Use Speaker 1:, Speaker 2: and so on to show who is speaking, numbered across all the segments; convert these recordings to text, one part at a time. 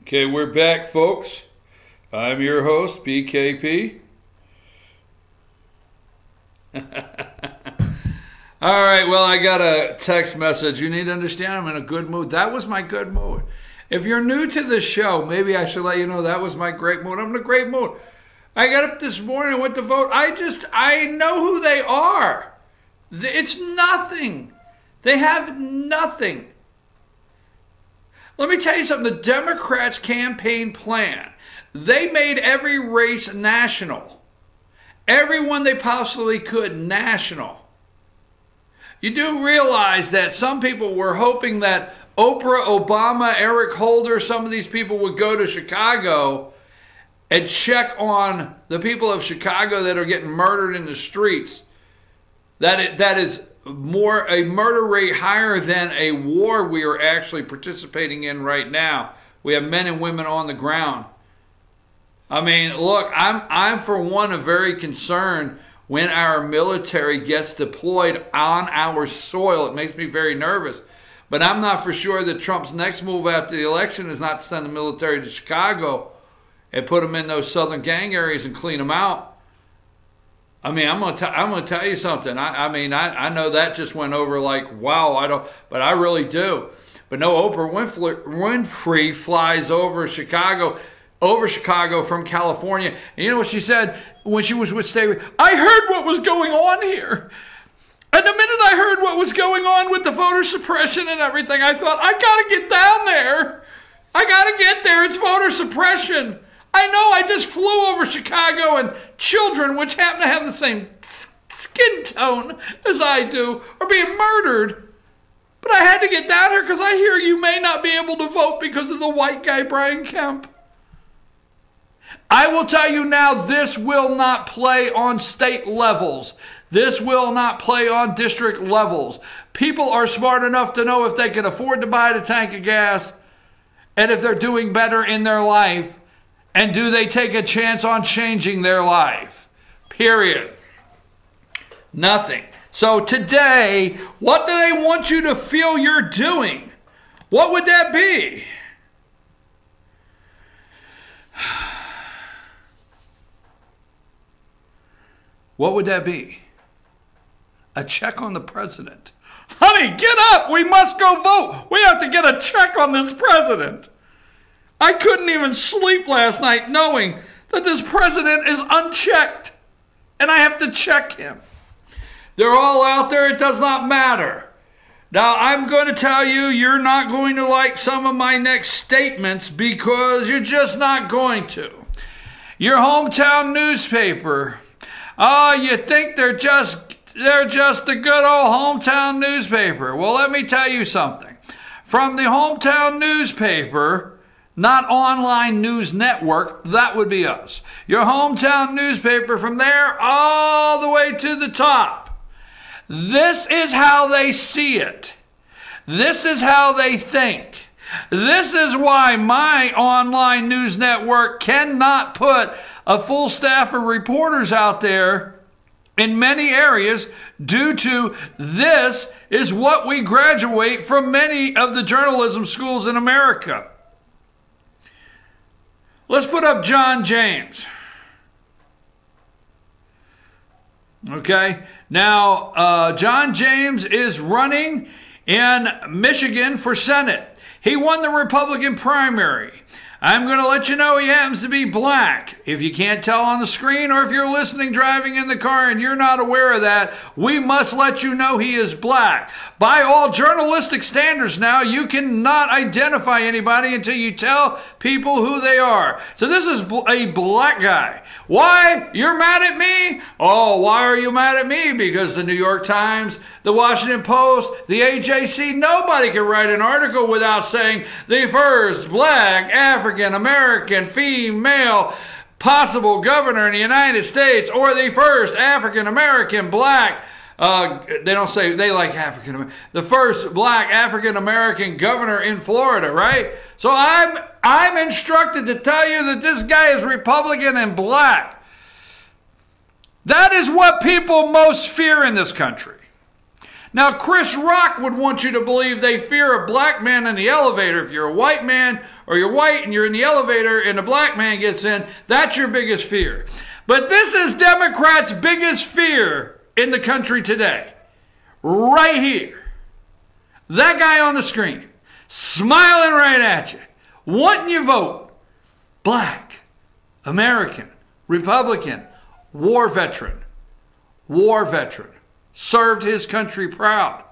Speaker 1: Okay, we're back, folks. I'm your host, BKP. All right, well, I got a text message. You need to understand I'm in a good mood. That was my good mood. If you're new to the show, maybe I should let you know that was my great mood. I'm in a great mood. I got up this morning and went to vote. I know who they are. It's nothing. They have nothing. Let me tell you something. The Democrats' campaign plan, they made every race national. Everyone they possibly could national. You do realize that some people were hoping that Oprah, Obama, Eric Holder, some of these people would go to Chicago and check on the people of Chicago that are getting murdered in the streets. That is more a murder rate higher than a war we are actually participating in right now. We have men and women on the ground. I mean, look, I'm for one very concerned when our military gets deployed on our soil. It makes me very nervous. But I'm not for sure that Trump's next move after the election is not to send the military to Chicago and put them in those southern gang areas and clean them out. I mean, I'm gonna tell you something. I know that just went over like, wow, but I really do. But no, Oprah Winfrey flies over Chicago from California. And you know what she said when she was with Stevie? I heard what was going on here. And the minute I heard what was going on with the voter suppression and everything, I thought, I gotta get down there. I gotta get there. It's voter suppression. I know I just flew over Chicago and children, which happen to have the same skin tone as I do, are being murdered. But I had to get down here because I hear you may not be able to vote because of the white guy, Brian Kemp. I will tell you now, this will not play on state levels. This will not play on district levels. People are smart enough to know if they can afford to buy the tank of gas and if they're doing better in their life. And do they take a chance on changing their life? Period. Nothing. So today, what do they want you to feel you're doing? What would that be? What would that be? A check on the president. Honey, get up! We must go vote! We have to get a check on this president! I couldn't even sleep last night knowing that this president is unchecked. And I have to check him. They're all out there. It does not matter. Now, I'm going to tell you, you're not going to like some of my next statements because you're just not going to. Your hometown newspaper. Oh, you think they're just the good old hometown newspaper. Well, let me tell you something. From the hometown newspaper, not online news network, that would be us. Your hometown newspaper from there all the way to the top. This is how they see it. This is how they think. This is why my online news network cannot put a full staff of reporters out there in many areas due to this is what we graduate from many of the journalism schools in America. Let's put up John James. Okay, now John James is running in Michigan for Senate. He won the Republican primary. I'm going to let you know he happens to be black. If you can't tell on the screen or if you're listening driving in the car and you're not aware of that, we must let you know he is black. By all journalistic standards now, you cannot identify anybody until you tell people who they are. So this is a black guy. Why? You're mad at me? Oh, why are you mad at me? Because the New York Times, the Washington Post, the AJC, nobody can write an article without saying the first black African-American female possible governor in the United States or the first African-American black, they don't say, they like African-American, the first black African-American governor in Florida, right? So I'm instructed to tell you that this guy is Republican and black. That is what people most fear in this country. Now, Chris Rock would want you to believe they fear a black man in the elevator. If you're a white man or you're white and you're in the elevator and a black man gets in, that's your biggest fear. But this is Democrats' biggest fear in the country today. Right here. That guy on the screen, smiling right at you, wanting your vote. Black, American, Republican, war veteran, served his country proud,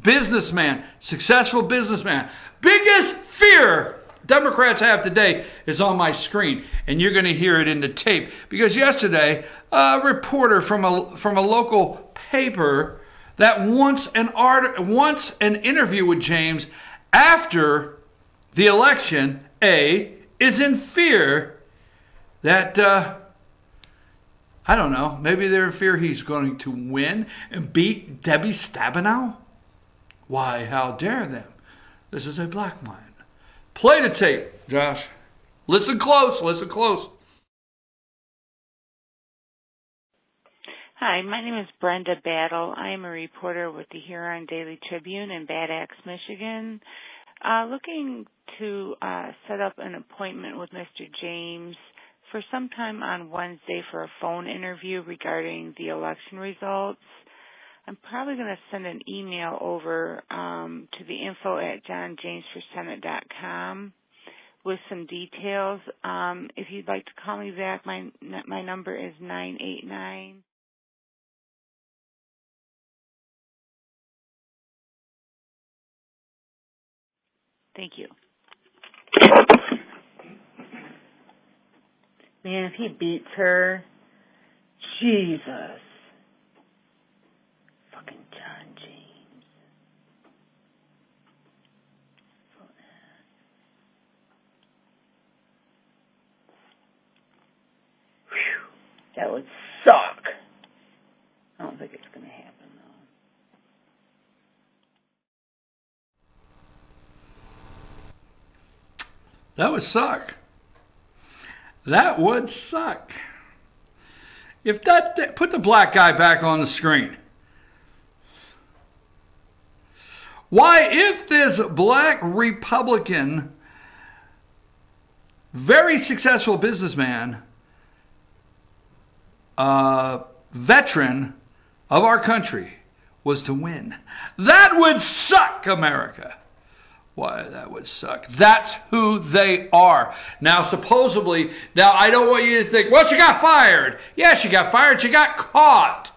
Speaker 1: businessman, successful businessman. Biggest fear Democrats have today is on my screen, and you're going to hear it in the tape, because yesterday a reporter from a local paper that wants an interview with James after the election, is in fear that, I don't know, maybe they're in fear he's going to win and beat Debbie Stabenow? Why, how dare them? This is a black man. Play the tape, Josh. Listen close, listen close.
Speaker 2: Hi, my name is Brenda Battle. I am a reporter with the Huron Daily Tribune in Bad Axe, Michigan. Looking to set up an appointment with Mr. James for sometime on Wednesday for a phone interview regarding the election results. I'm probably going to send an email over to the info@johnjamesforsenate.com with some details. If you'd like to call me back, my number is 989. Thank you. Man, if he beats her, Jesus. Fucking John James. Whew. That would suck. I don't think it's going to happen, though.
Speaker 1: That would suck. That would suck. If that, put the black guy back on the screen. Why, if this black Republican, very successful businessman, veteran of our country, was to win, that would suck, America. Why, that would suck. That's who they are. Now, supposedly, now I don't want you to think, well, she got fired. Yeah, she got fired. She got caught.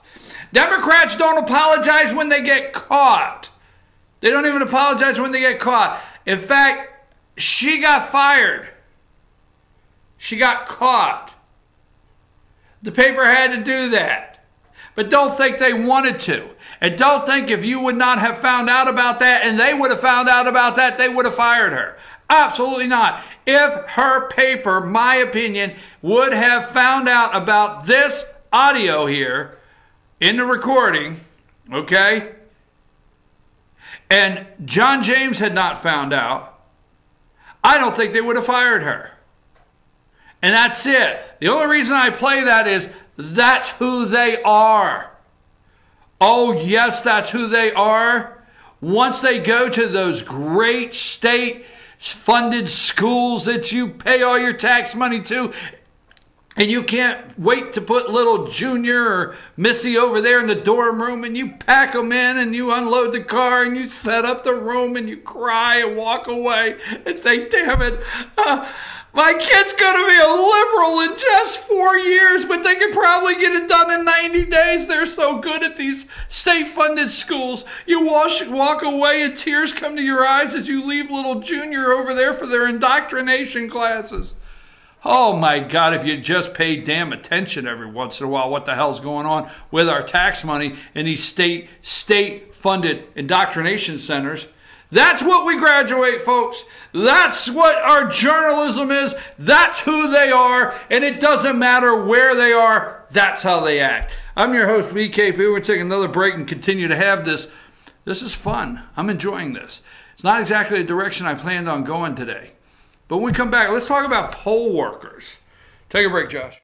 Speaker 1: Democrats don't apologize when they get caught. They don't even apologize when they get caught. In fact, she got fired. She got caught. The paper had to do that. But don't think they wanted to. And don't think if you would not have found out about that and they would have found out about that, they would have fired her. Absolutely not. If her paper, my opinion, would have found out about this audio here in the recording, okay, and John James had not found out, I don't think they would have fired her. And that's it. The only reason I play that is that's who they are. Oh, yes, that's who they are. Once they go to those great state-funded schools that you pay all your tax money to, and you can't wait to put little Junior or Missy over there in the dorm room, and you pack them in, and you unload the car, and you set up the room, and you cry and walk away and say, damn it, my kid's going to be a liberal in just 4 years, but they could probably get it done in 90 days. They're so good at these state-funded schools. You walk away and tears come to your eyes as you leave little Junior over there for their indoctrination classes. Oh, my God, if you just pay damn attention every once in a while, what the hell's going on with our tax money in these state-funded indoctrination centers. That's what we graduate, folks. That's what our journalism is. That's who they are. And it doesn't matter where they are. That's how they act. I'm your host, BKP. We're going to take another break and continue to have this. This is fun. I'm enjoying this. It's not exactly the direction I planned on going today. But when we come back, let's talk about poll workers. Take a break, Josh.